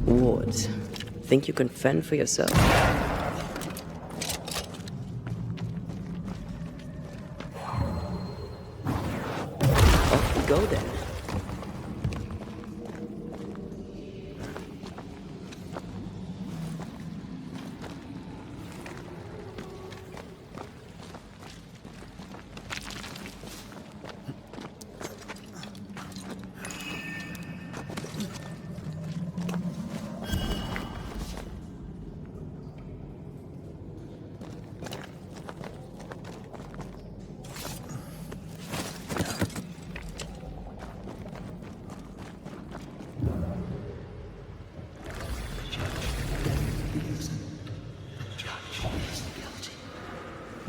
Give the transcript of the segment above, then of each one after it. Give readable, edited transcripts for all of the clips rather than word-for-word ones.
Wards, think you can fend for yourself? Off we go then.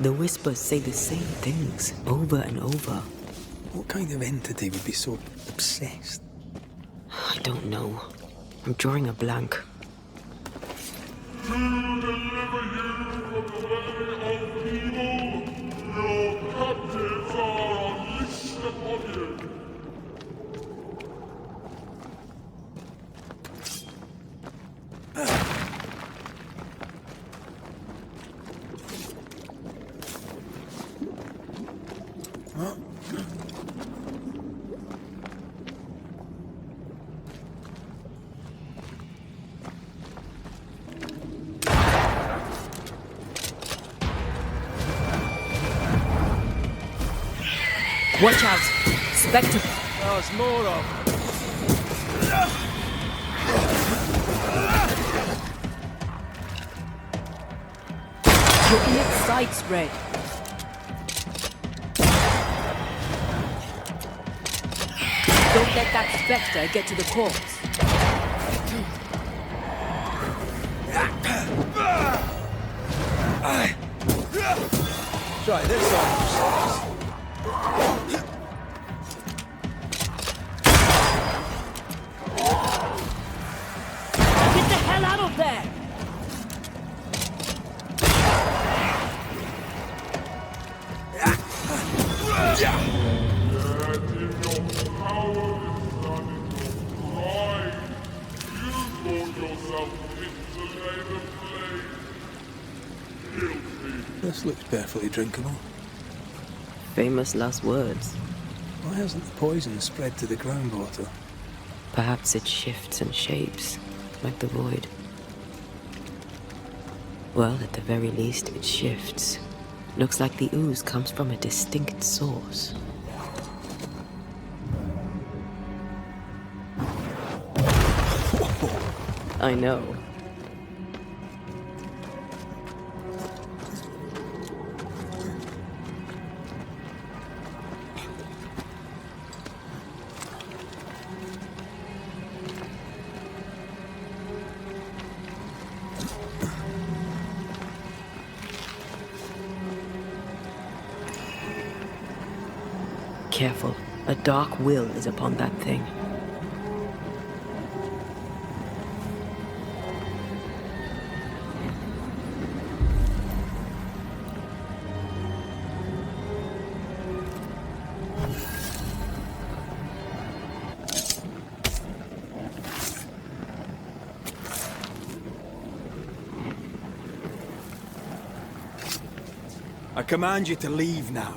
The whispers say the same things over and over. What kind of entity would be so obsessed? I don't know. I'm drawing a blank. To deliver you from the way of evil, your captives are unleashed upon you. Watch out! Spectre! There's more of Your inner sight's red. Don't let that spectre get to the corpse. Try this on. Get the hell out of there! This looks perfectly drinkable. Famous last words. Why hasn't the poison spread to the groundwater? Perhaps it shifts and shapes, like the void. Well, at the very least, it shifts. Looks like the ooze comes from a distinct source. I know. Careful. A dark will is upon that thing. I command you to leave now.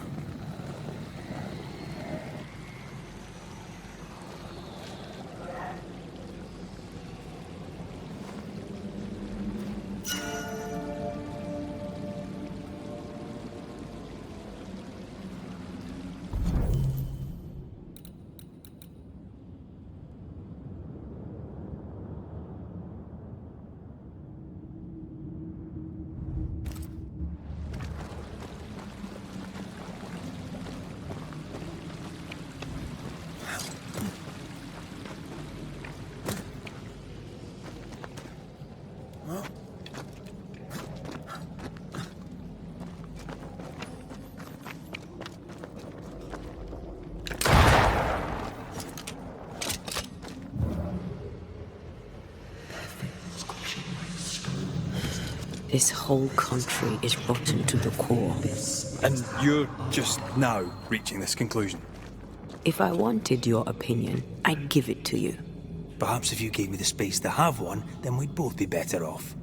This whole country is rotten to the core. And you're just now reaching this conclusion? If I wanted your opinion, I'd give it to you. Perhaps if you gave me the space to have one, then we'd both be better off.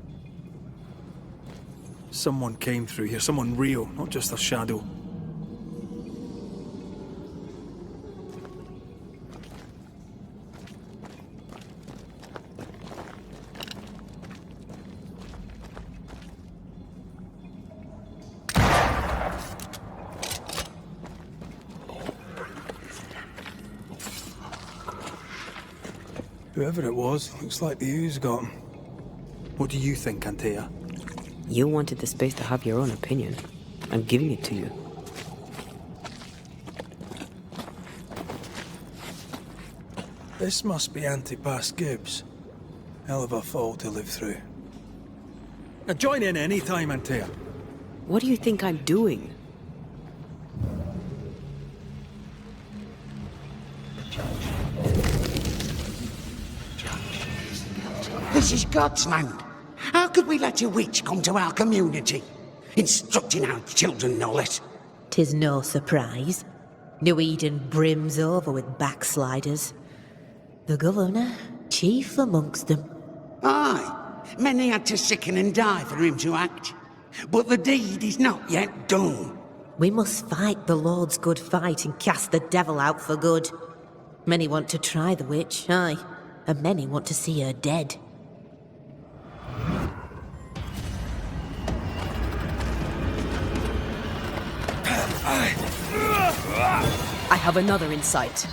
Someone came through here, someone real, not just a shadow. Whoever it was, looks like the ooze got him. What do you think, Antea? You wanted the space to have your own opinion. I'm giving it to you. This must be Antipas Gibbs. Hell of a fall to live through. Now join in any time, Antea. What do you think I'm doing? This is God's land. How could we let a witch come to our community? Instructing our children, no less. 'Tis no surprise. New Eden brims over with backsliders. The governor, chief amongst them. Aye, many had to sicken and die for him to act. But the deed is not yet done. We must fight the Lord's good fight and cast the devil out for good. Many want to try the witch, aye, and many want to see her dead. I have another in sight.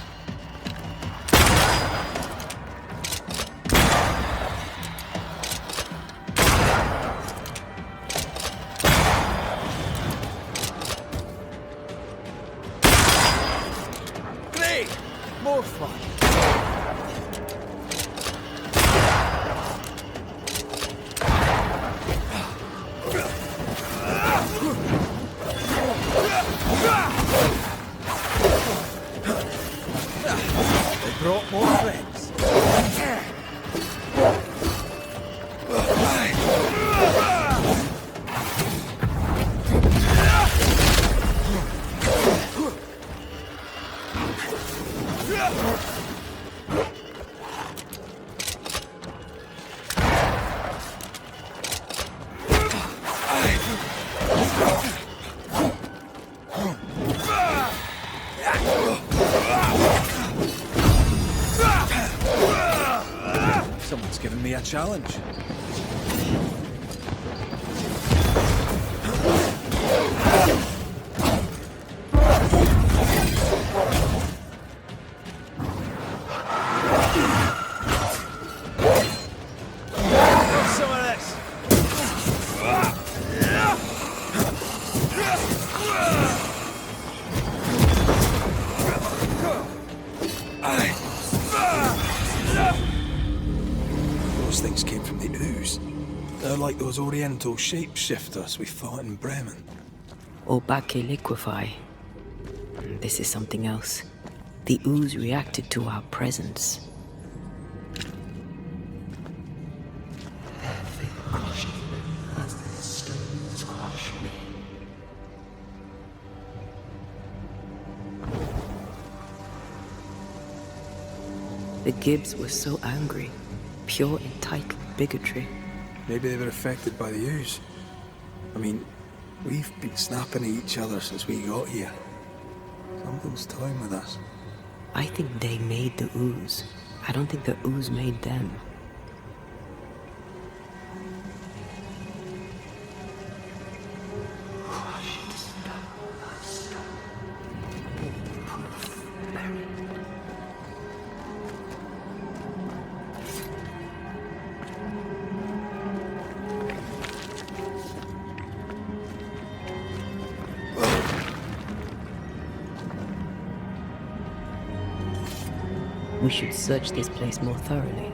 Great! More fun. They brought more friends. Someone's given me a challenge. Some of this. Those things came from the ooze. They're like those oriental shapeshifters we fought in Bremen. Or back liquefy. This is something else. The ooze reacted to our presence. The Gibbs were so angry. Pure entitled bigotry. Maybe they were affected by the ooze. I mean, we've been snapping at each other since we got here. Something's toying with us. I think they made the ooze. I don't think the ooze made them. We should search this place more thoroughly.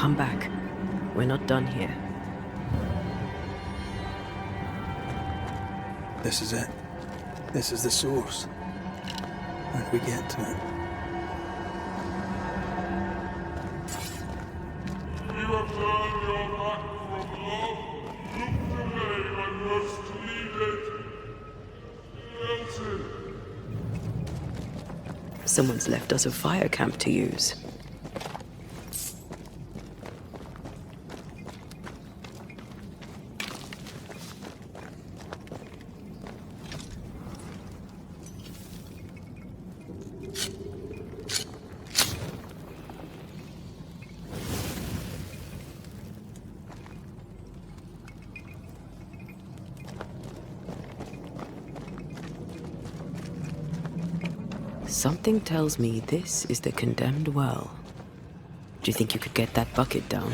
Come back. We're not done here. This is it. This is the source. How do we get to it? You have turned your back from love. Look away when most needed. Elton. Someone's left us a fire camp to use. Something tells me this is the condemned well. Do you think you could get that bucket down?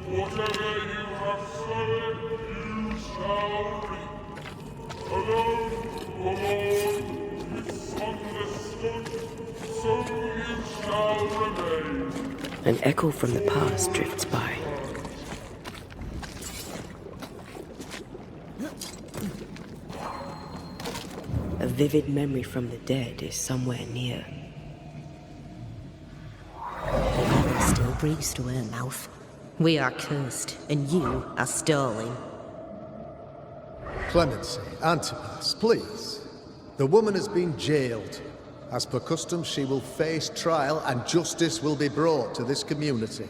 Whatever you have sown, you shall reap. Alone, the Lord, misunderstood, so you shall remain. An echo from the past drifts by. A vivid memory from the dead is somewhere near. Mother still breathes to her mouth. We are cursed, and you are stalling. Clemency, Antipas, please. The woman has been jailed. As per custom, she will face trial and justice will be brought to this community.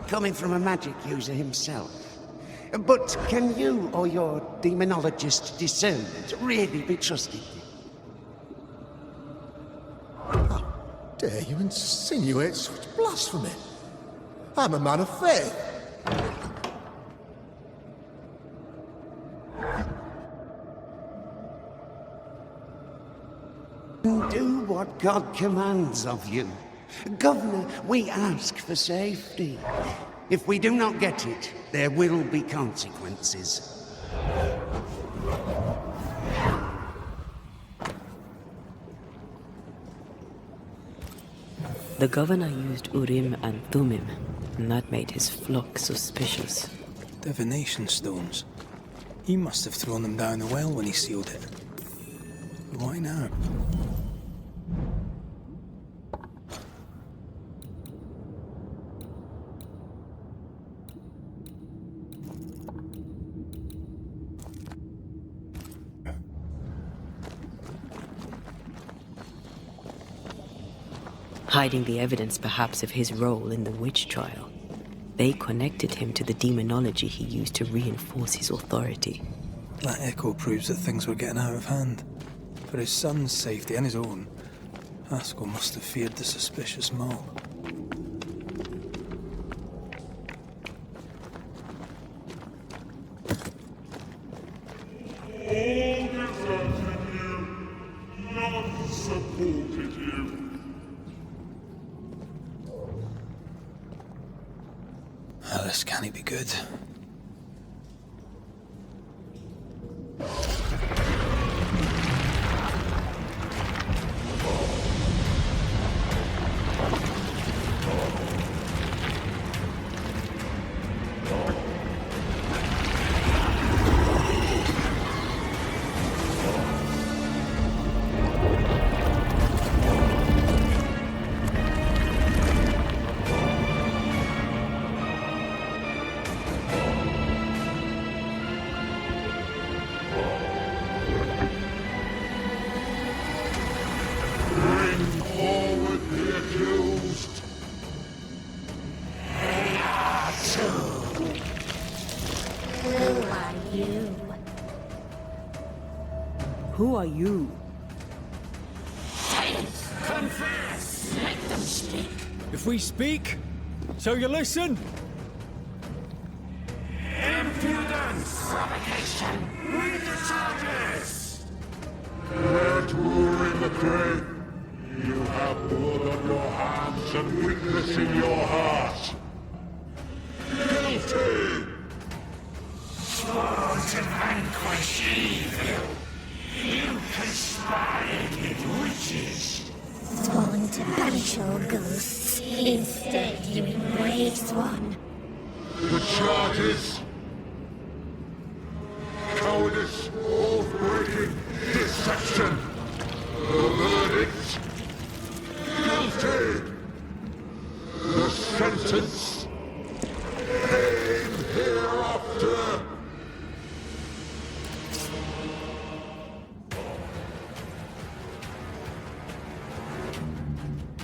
Coming from a magic user himself. But can you or your demonologist discernment really be trusted? How dare you insinuate such blasphemy? I'm a man of faith. Do what God commands of you. Governor, we ask for safety. If we do not get it, there will be consequences. The governor used Urim and Thummim, and that made his flock suspicious. Divination stones. He must have thrown them down the well when he sealed it. Why now? Hiding the evidence perhaps of his role in the witch trial. They connected him to the demonology he used to reinforce his authority. That echo proves that things were getting out of hand. For his son's safety and his own, Haskell must have feared the suspicious mob. All deserted you, none supported you. Oh, this can't be good. Who are you? Confess! Make them speak! If we speak, so you listen? Impudence! Provocation! Read the charges! Let Urim the Grey. You have blood on your hands and weakness in your heart. show ghosts. Instead, you embrace one. The charges. Cowardice, oath-breaking, deception. The verdict. Guilty. The sentence. Pain hereafter.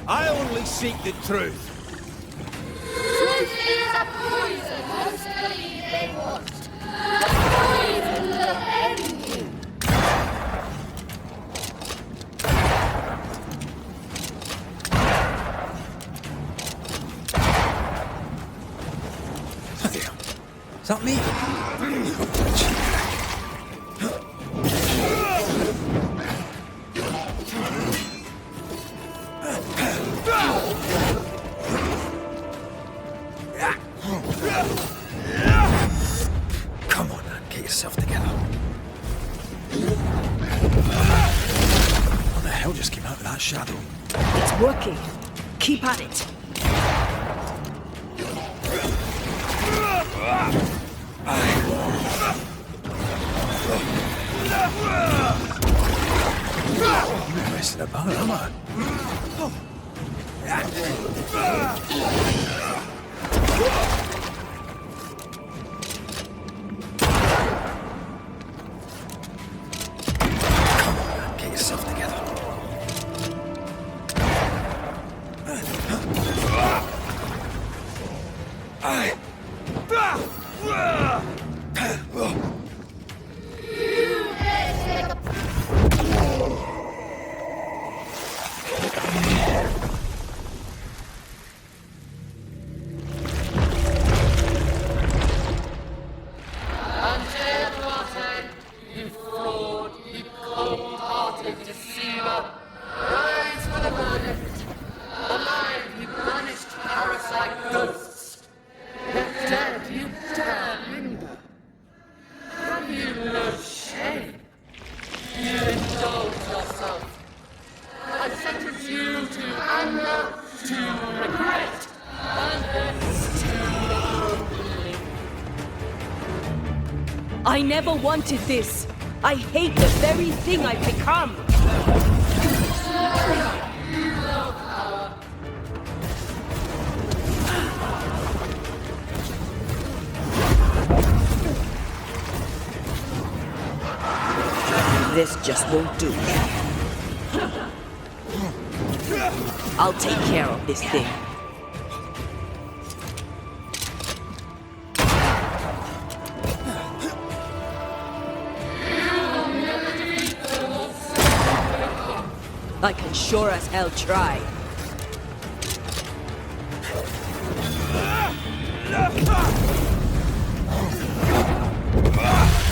I only seek the truth. Truth is a poison most believe they want. A poison will end you. Is that me? Come on, man, get yourself together. What the hell just came out of that shadow? It's working. Keep at it. I'm messing about, am I? Come on, man, get yourself together. I never wanted this. I hate the very thing I've become. This just won't do. I'll take care of this thing. I can sure as hell try.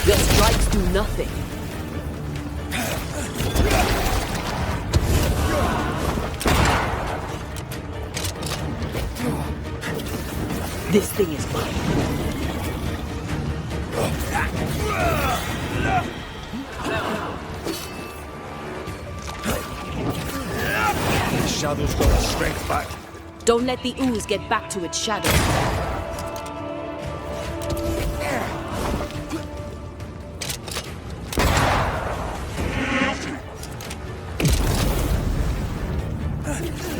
Your strikes do nothing. This thing is mine. The shadow's got its strength back. Don't let the ooze get back to its shadow.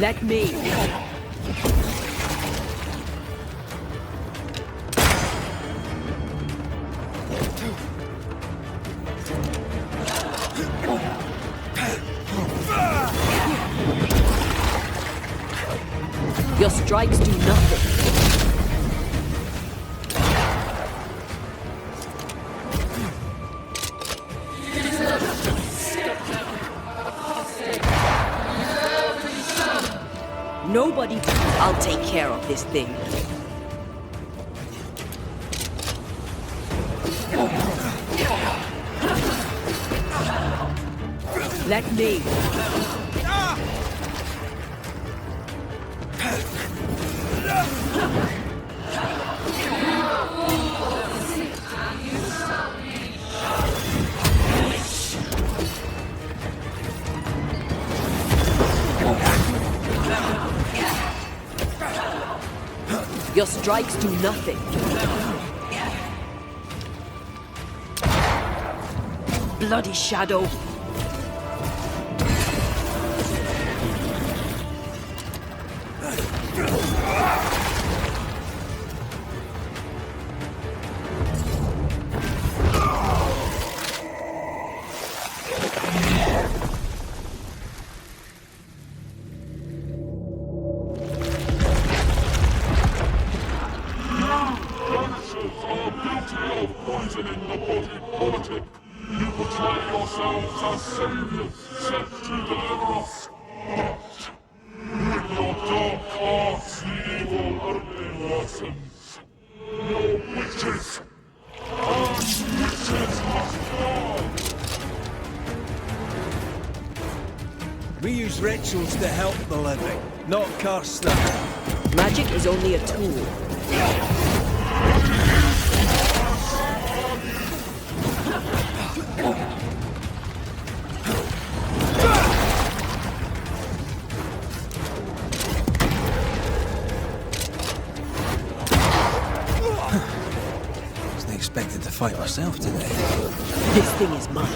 Let me. Your strikes do nothing. Nobody. I'll take care of this thing. Let me. Your strikes do nothing. Bloody shadow. Banishers are guilty of poisoning the body politic. You portray yourselves as saviors sent to deliver us. But with your dark hearts, the evil only worsens. Your witches! And witches must die! We use rituals to help the living, not curse them. Magic is only a tool. Wasn't expected to fight myself today. This thing is mine.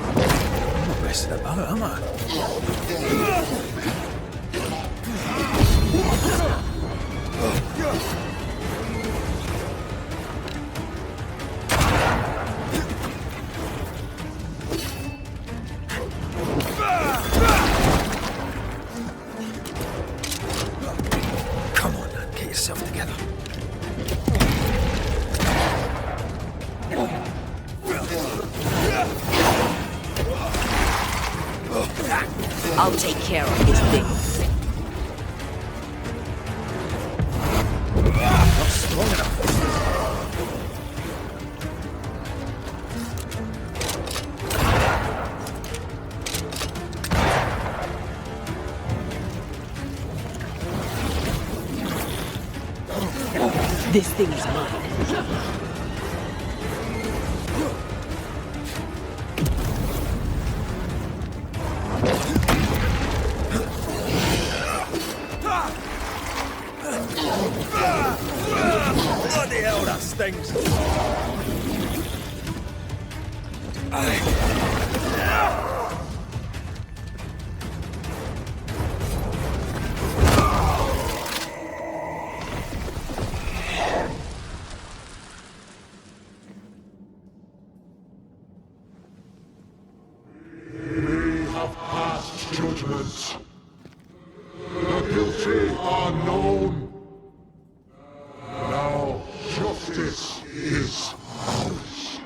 I'm not messing about, am I? Come on, man, get yourself together. I'll take care of this thing. Not strong enough. This thing is mine. Bloody hell, that stings! We have passed judgment. The guilty are known. Now justice is ours.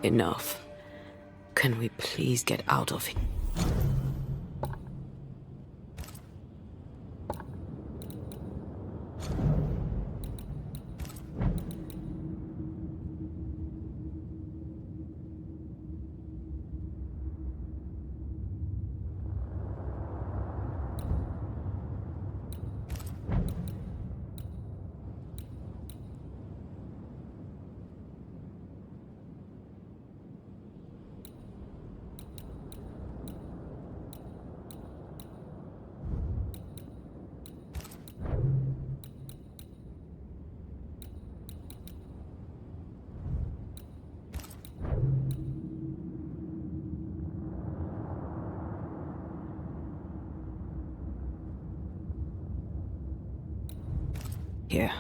Enough. Can we please get out of here? Here.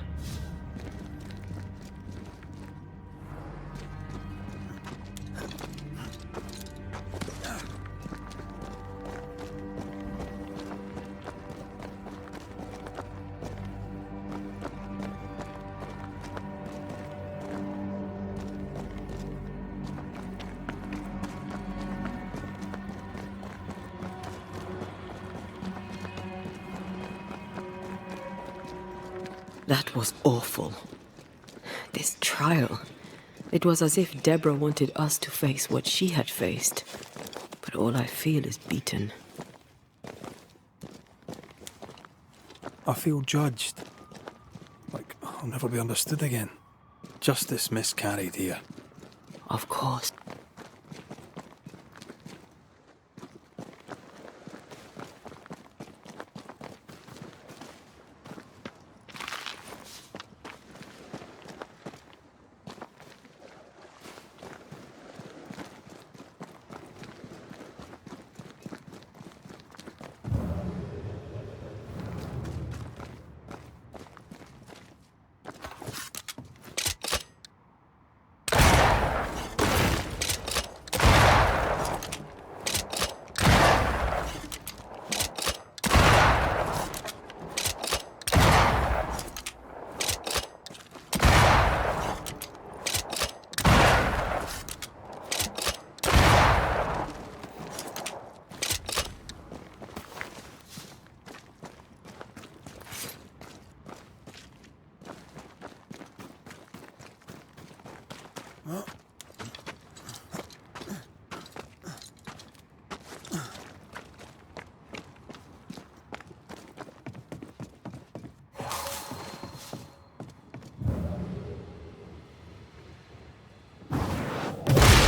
That was awful. This trial. It was as if Deborah wanted us to face what she had faced. But all I feel is beaten. I feel judged. Like I'll never be understood again. Justice miscarried here. Of course.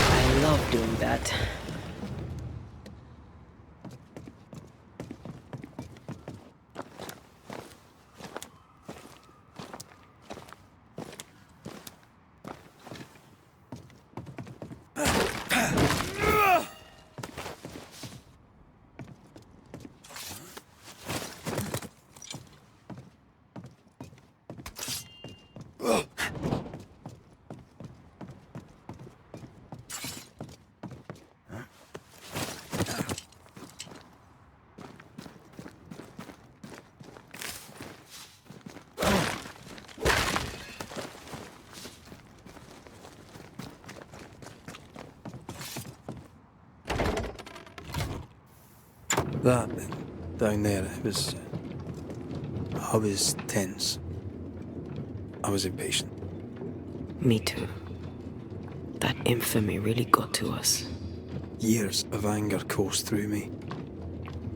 I love doing that. That down there, I was tense. I was impatient. Me too. That infamy really got to us. Years of anger coursed through me.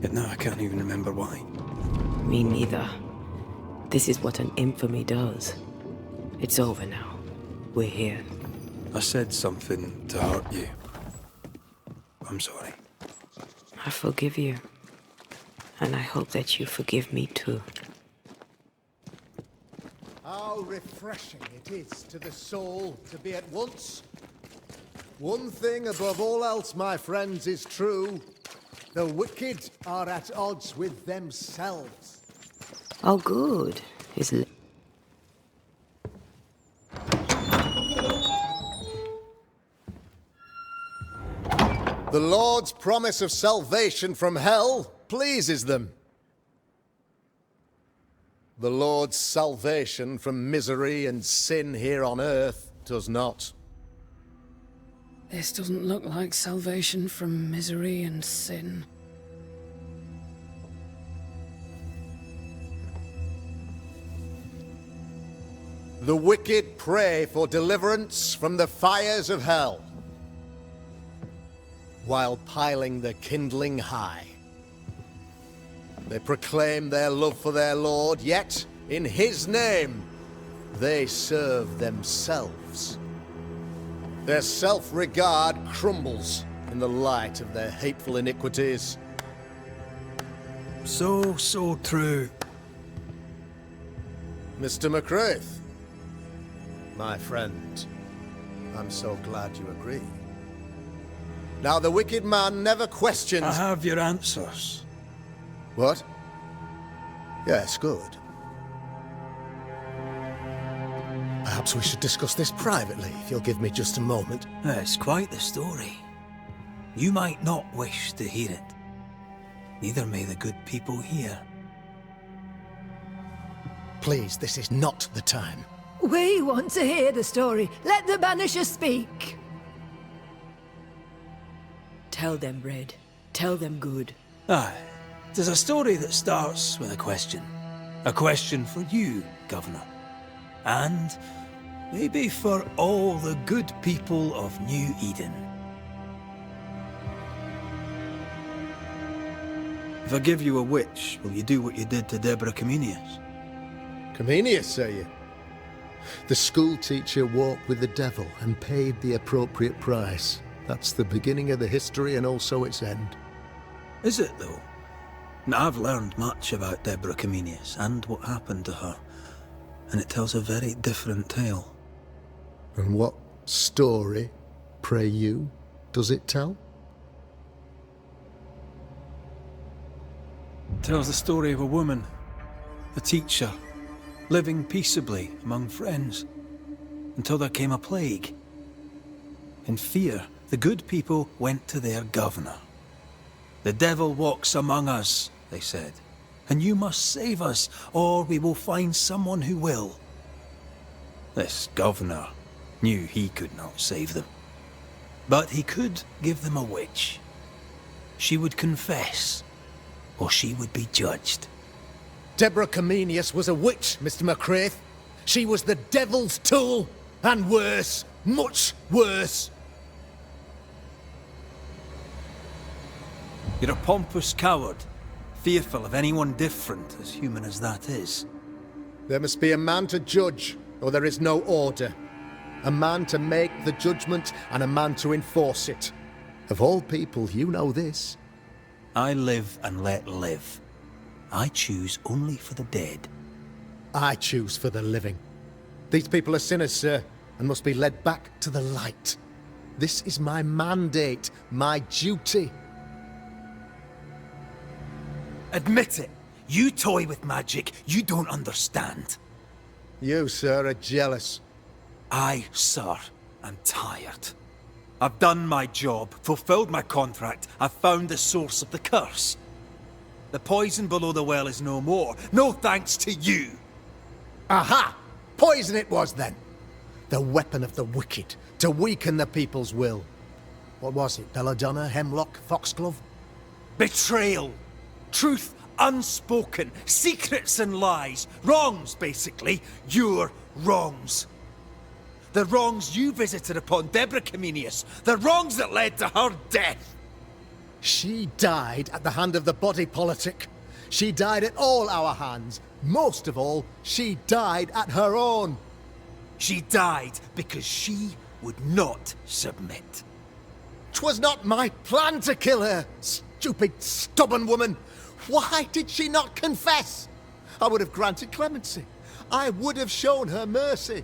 Yet now I can't even remember why. Me neither. This is what an infamy does. It's over now. We're here. I said something to hurt you. I'm sorry. I forgive you. And I hope that you forgive me too. How refreshing it is to the soul to be at once. One thing above all else, my friends, is true. The wicked are at odds with themselves. Oh, good. The Lord's promise of salvation from hell pleases them. The Lord's salvation from misery and sin here on earth does not. This doesn't look like salvation from misery and sin. The wicked pray for deliverance from the fires of hell, while piling the kindling high. They proclaim their love for their Lord, yet, in His name, they serve themselves. Their self-regard crumbles in the light of their hateful iniquities. So true. Mr. McCraith, my friend, I'm so glad you agree. Now, the wicked man never questions... I have your answers. What? Yes, good. Perhaps we should discuss this privately, if you'll give me just a moment. It's quite the story. You might not wish to hear it. Neither may the good people here. Please, this is not the time. We want to hear the story. Let the Banishers speak. Tell them, Red. Tell them good. Aye. There's a story that starts with a question. A question for you, Governor. and maybe for all the good people of New Eden. If I give you a witch, will you do what you did to Deborah Comenius? Comenius, say you? The school teacher walked with the devil and paid the appropriate price. That's the beginning of the history and also its end. Is it, though? Now, I've learned much about Deborah Comenius and what happened to her, and it tells a very different tale. And what story, pray you, does it tell? It tells the story of a woman, a teacher, living peaceably among friends, until there came a plague. In fear, the good people went to their governor. "The devil walks among us," they said, "and you must save us, or we will find someone who will." This governor knew he could not save them, but he could give them a witch. She would confess, or she would be judged. Deborah Comenius was a witch, Mr. McCraith. She was the devil's tool, and worse, much worse. You're a pompous coward, fearful of anyone different, as human as that is. There must be a man to judge, or there is no order. A man to make the judgment, and a man to enforce it. Of all people, you know this. I live and let live. I choose only for the dead. I choose for the living. These people are sinners, sir, and must be led back to the light. This is my mandate, my duty. Admit it. You toy with magic you don't understand. You, sir, are jealous. I, sir, am tired. I've done my job, fulfilled my contract, I've found the source of the curse. The poison below the well is no more, no thanks to you. Aha! Poison it was, then. The weapon of the wicked, to weaken the people's will. What was it, belladonna, hemlock, foxglove? Betrayal. Truth unspoken, secrets and lies. Wrongs, basically. Your wrongs. The wrongs you visited upon Deborah Comenius. The wrongs that led to her death. She died at the hand of the body politic. She died at all our hands. Most of all, she died at her own. She died because she would not submit. 'Twas not my plan to kill her, stupid, stubborn woman. Why did she not confess? I would have granted clemency. I would have shown her mercy.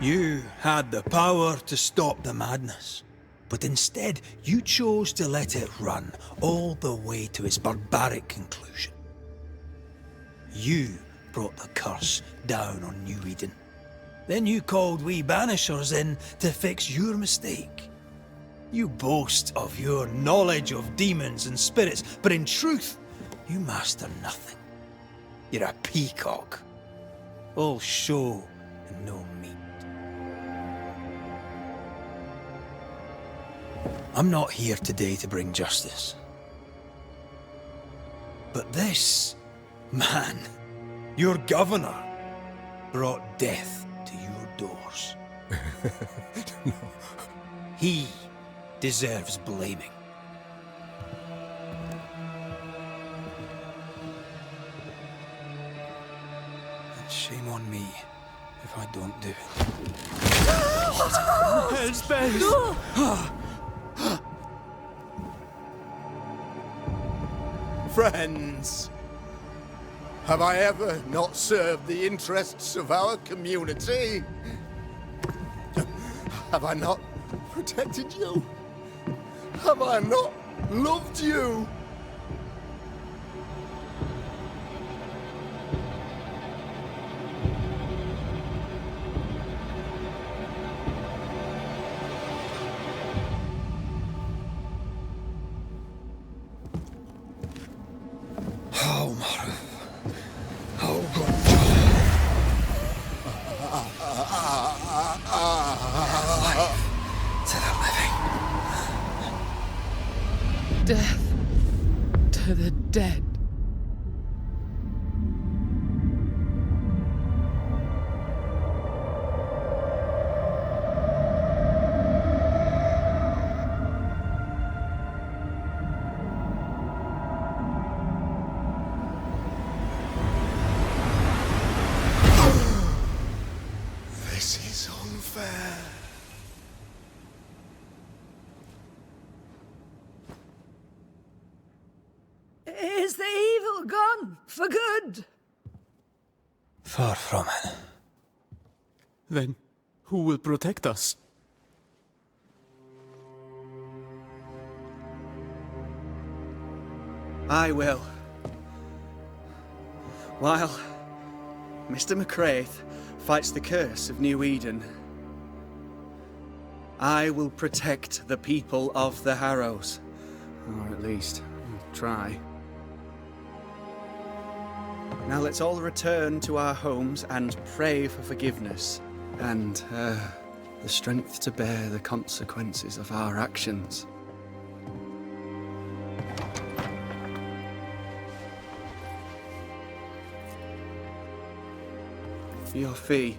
You had the power to stop the madness, but instead you chose to let it run all the way to its barbaric conclusion. You brought the curse down on New Eden. Then you called we Banishers in to fix your mistake. You boast of your knowledge of demons and spirits, but in truth, you master nothing. You're a peacock. All show and no meat. I'm not here today to bring justice. But this man, your governor, brought death to your doors. No. He deserves blaming. And shame on me if I don't do it. Headspace! Friends, have I ever not served the interests of our community? Have I not protected you? Have I not loved you? Death to the dead. This is unfair. Is the evil gone for good? Far from it. Then who will protect us? I will. While Mr. McCraith fights the curse of New Eden, I will protect the people of the Harrows. Or at least, try. Now let's all return to our homes and pray for forgiveness and the strength to bear the consequences of our actions. For your fee.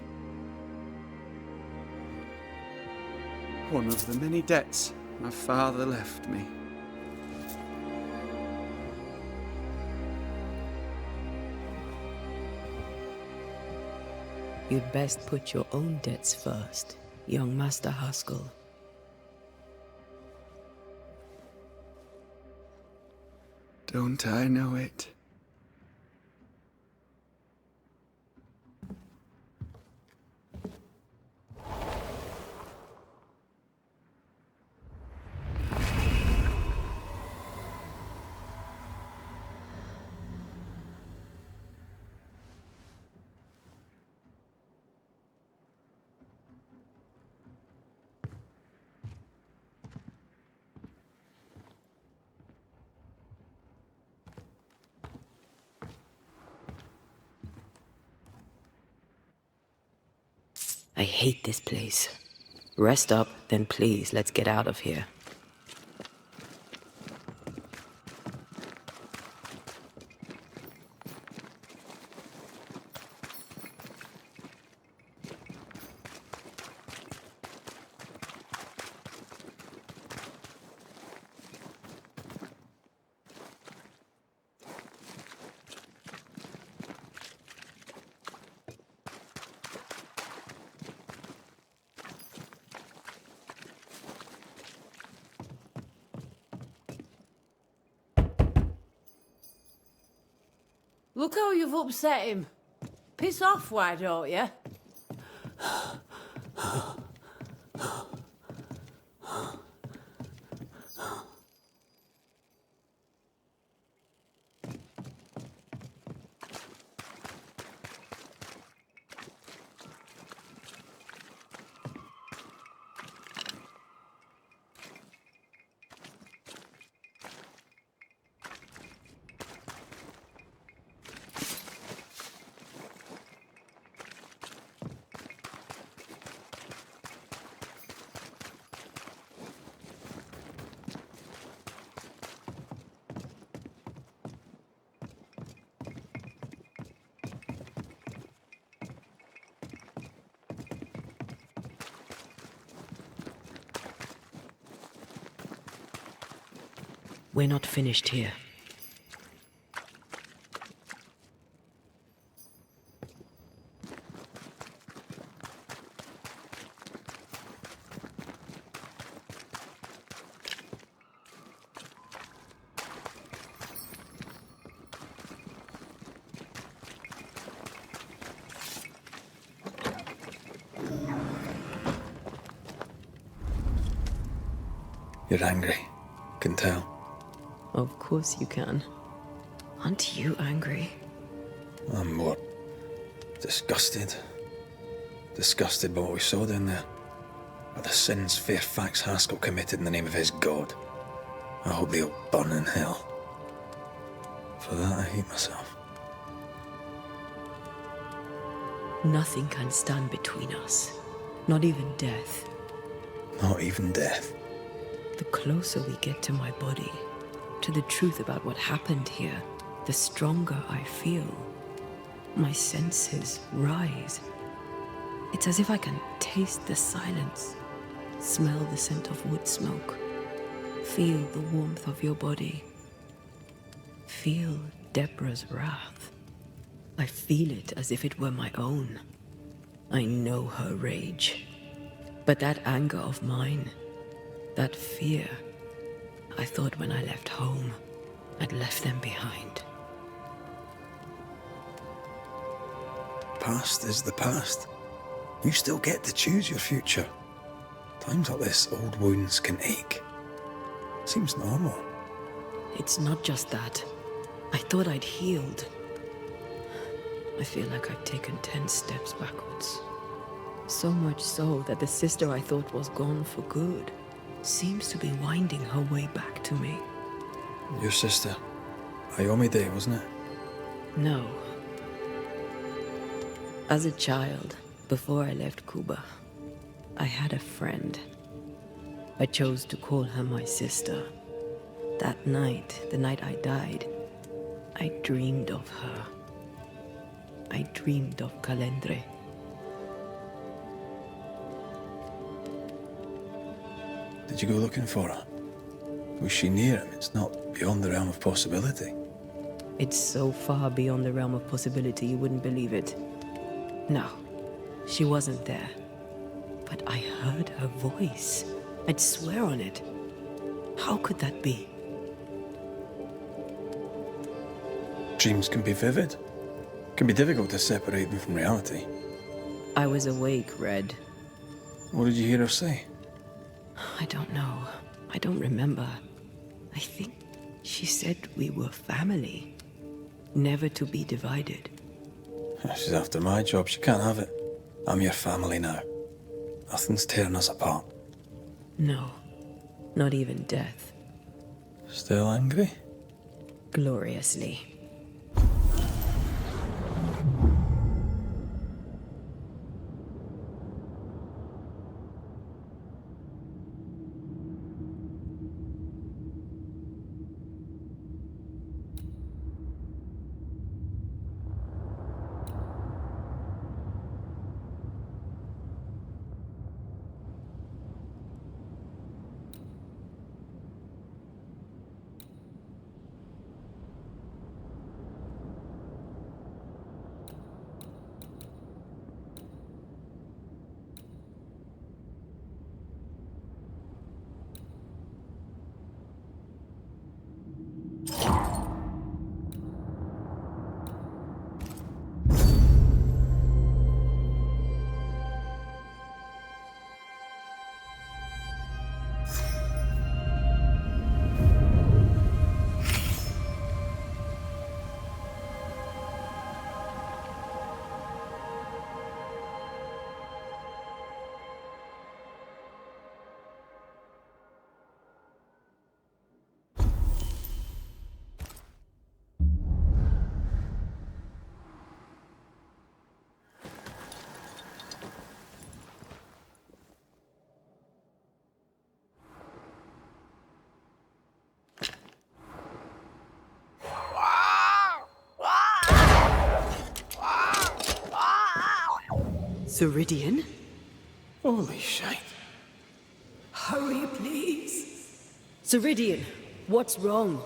One of the many debts my father left me. You'd best put your own debts first, young Master Haskell. Don't I know it? I hate this place. Rest up, then please, let's get out of here. Look how you've upset him. Piss off, why don't you? We're not finished here. You're angry. Can tell. Of course you can. Aren't you angry? I'm more disgusted. Disgusted by what we saw down there. By the sins Fairfax Haskell committed in the name of his god. I hope they'll burn in hell. For that I hate myself. Nothing can stand between us. Not even death. Not even death. The closer we get to my body, to the truth about what happened here, the stronger I feel. My senses rise. It's as if I can taste the silence, smell the scent of wood smoke, feel the warmth of your body, feel Deborah's wrath. I feel it as if it were my own. I know her rage. But that anger of mine, that fear, I thought when I left home, I'd left them behind. Past is the past. You still get to choose your future. Times like this, old wounds can ache. Seems normal. It's not just that. I thought I'd healed. I feel like I've taken 10 steps backwards. So much so that the sister I thought was gone for good seems to be winding her way back to me. Your sister. Ayomide, wasn't it? No. As a child, before I left Cuba, I had a friend. I chose to call her my sister. That night, the night I died, I dreamed of her. I dreamed of Calendre. Did you go looking for her? Was she near him? It's not beyond the realm of possibility. It's so far beyond the realm of possibility you wouldn't believe it. No, she wasn't there. But I heard her voice. I'd swear on it. How could that be? Dreams can be vivid. Can be difficult to separate them from reality. I was awake, Red. What did you hear her say? I don't know. I don't remember. I think she said we were family. Never to be divided. She's after my job. She can't have it. I'm your family now. Nothing's tearing us apart. No. Not even death. Still angry? Gloriously. Ceridian? Holy shite. Hurry, please. Ceridian, what's wrong?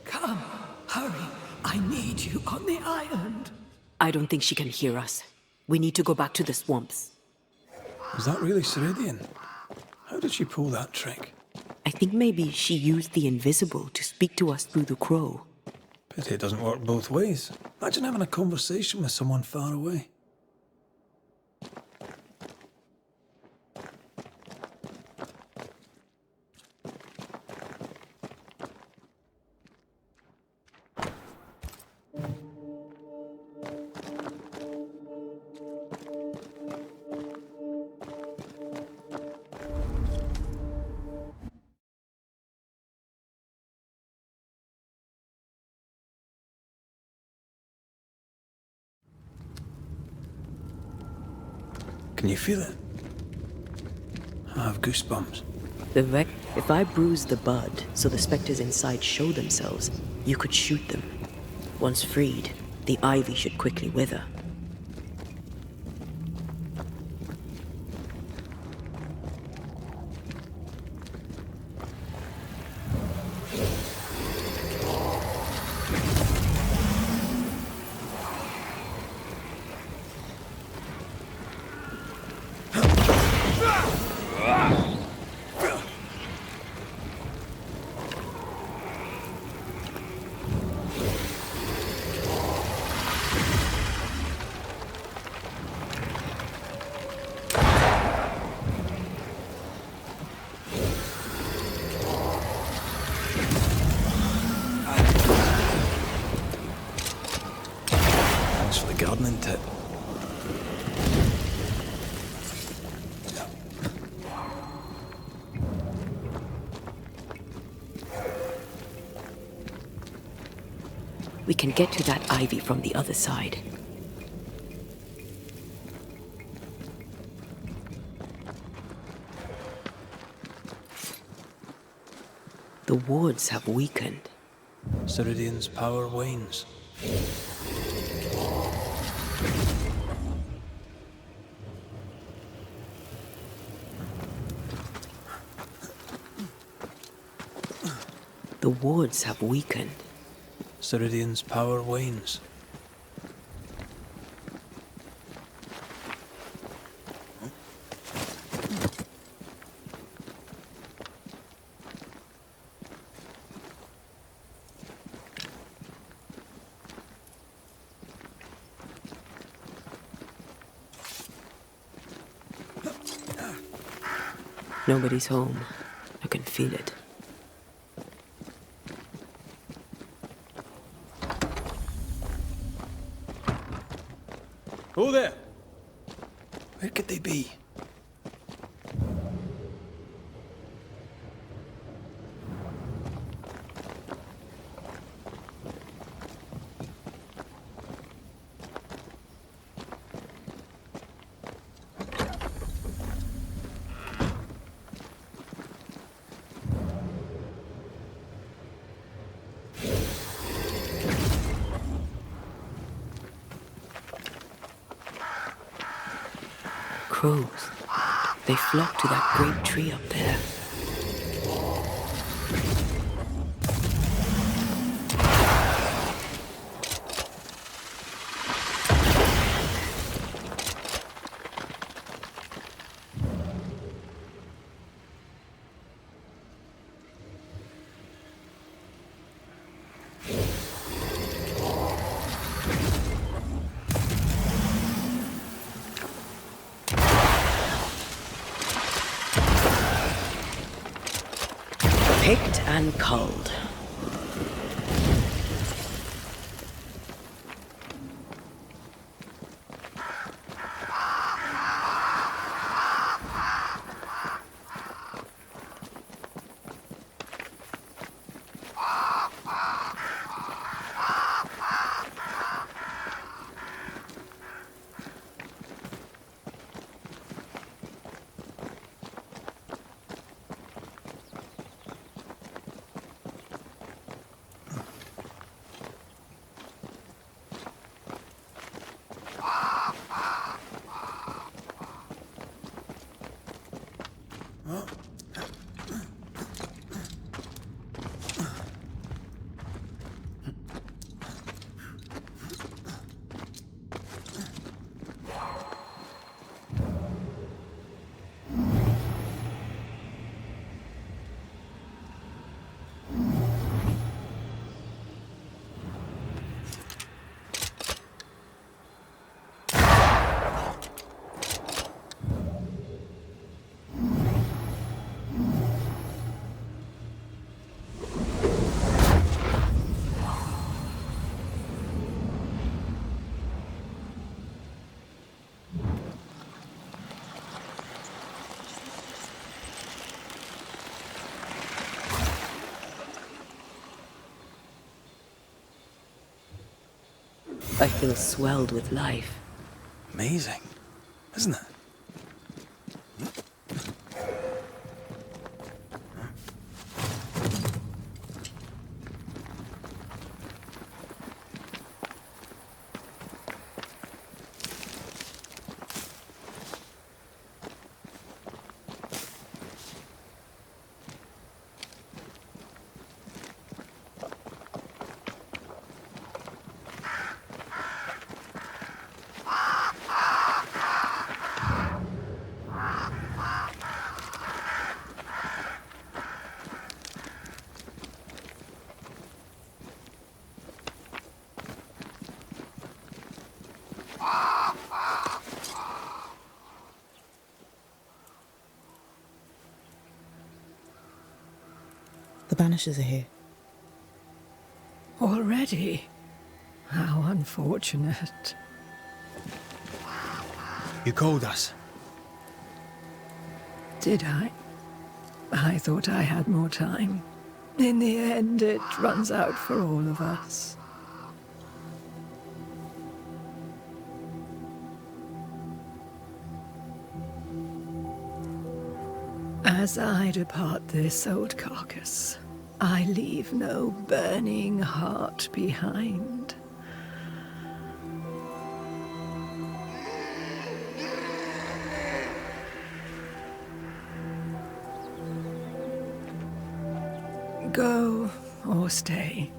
Come, hurry. I need you on the island. I don't think she can hear us. We need to go back to the swamps. Was that really Ceridian? How did she pull that trick? I think maybe she used the invisible to speak to us through the crow. Pity it doesn't work both ways. Imagine having a conversation with someone far away. Can you feel it? I have goosebumps. If I bruise the bud so the specters inside show themselves, you could shoot them. Once freed, the ivy should quickly wither. Thanks for the gardening tip. We can get to that ivy from the other side. The wards have weakened. Ceridian's power wanes. The wards have weakened. Ceridian's power wanes. Nobody's home. I can feel it. Who there? Where could they be? Crows. They flock to that great tree up there. Picked and culled. I feel swelled with life. Amazing, isn't it? The Banishers are here. Already? How unfortunate. You called us. Did I? I thought I had more time. In the end, it runs out for all of us. As I depart this old carcass, I leave no burning heart behind. Go or stay.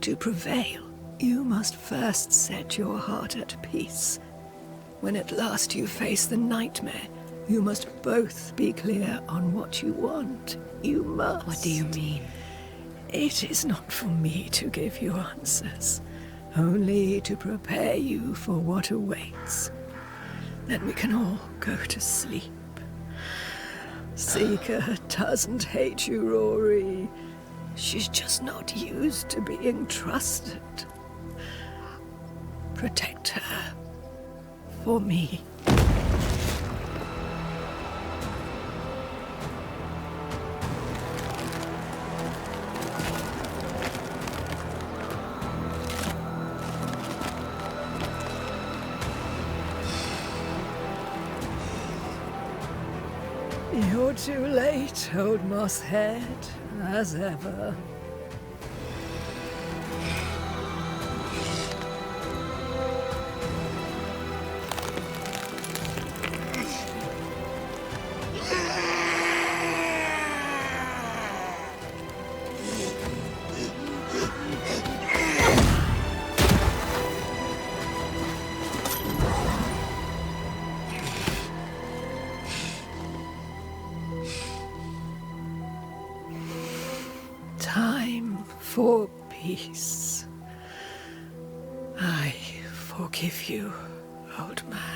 To prevail, you must first set your heart at peace. When at last you face the nightmare, you must both be clear on what you want. You must. What do you mean? It is not for me to give you answers, only to prepare you for what awaits. Then we can all go to sleep. Seeker doesn't hate you, Rory. She's just not used to being trusted. Protect her. For me. You're too late, old mosshead, as ever. Time for peace. I forgive you, old man.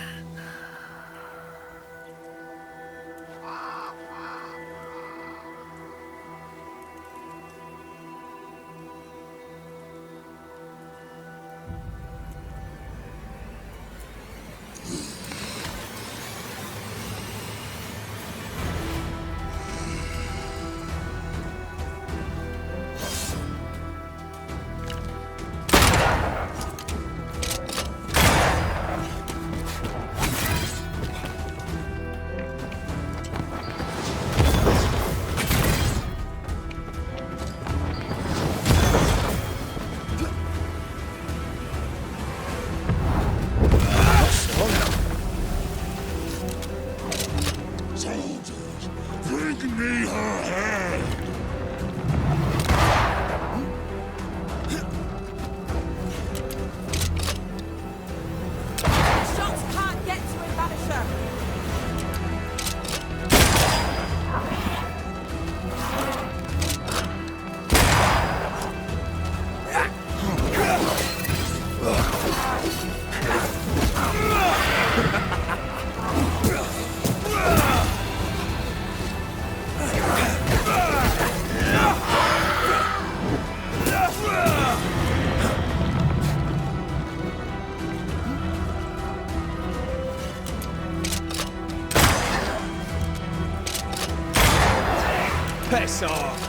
Piss off!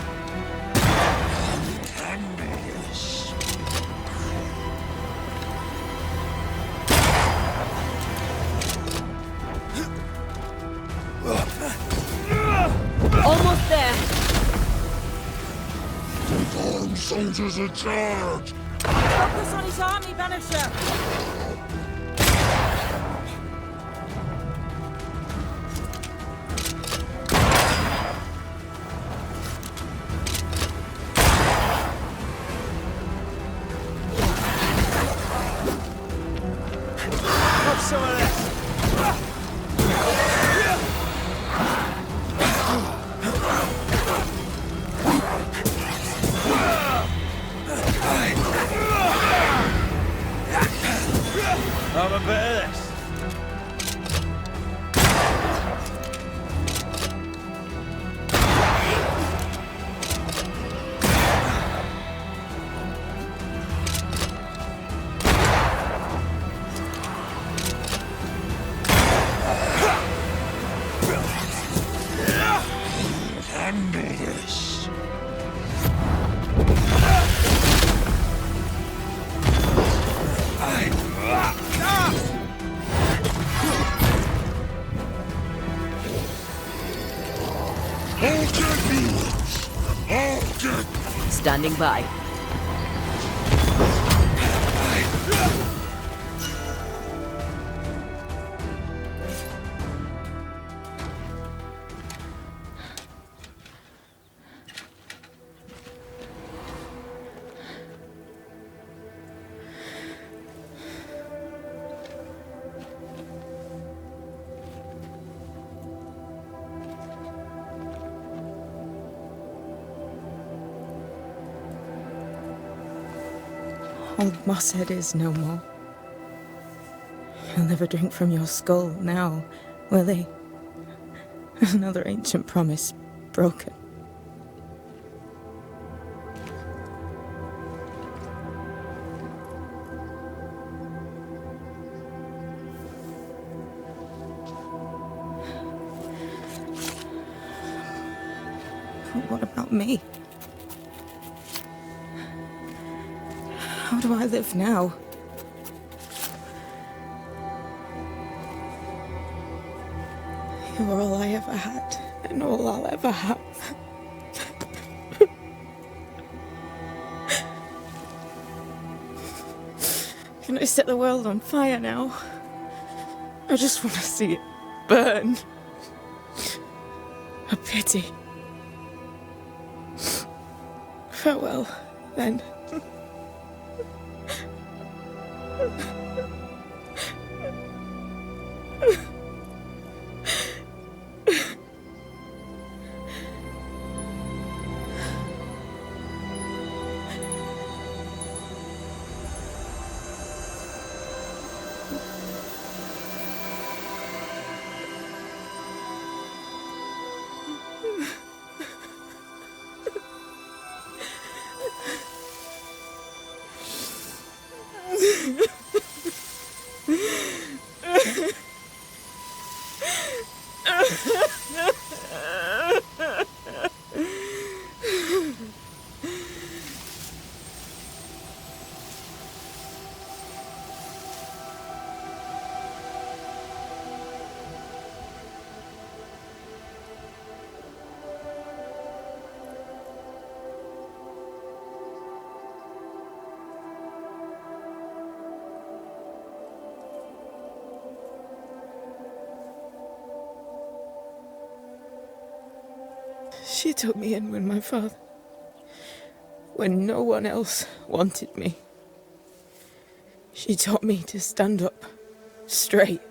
Almost there. Take armed soldiers in charge! Focus on his army, Banisher. Some of this! Have a bit of this. Standing by. Old Mosshead is no more. He'll never drink from your skull now, will he? Another ancient promise broken. But what about me? How do I live now? You're all I ever had, and all I'll ever have. Can I set the world on fire now? I just want to see it burn. A pity. Farewell, then. She took me in when my father... when no one else wanted me. She taught me to stand up straight.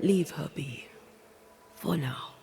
Leave her be. For now.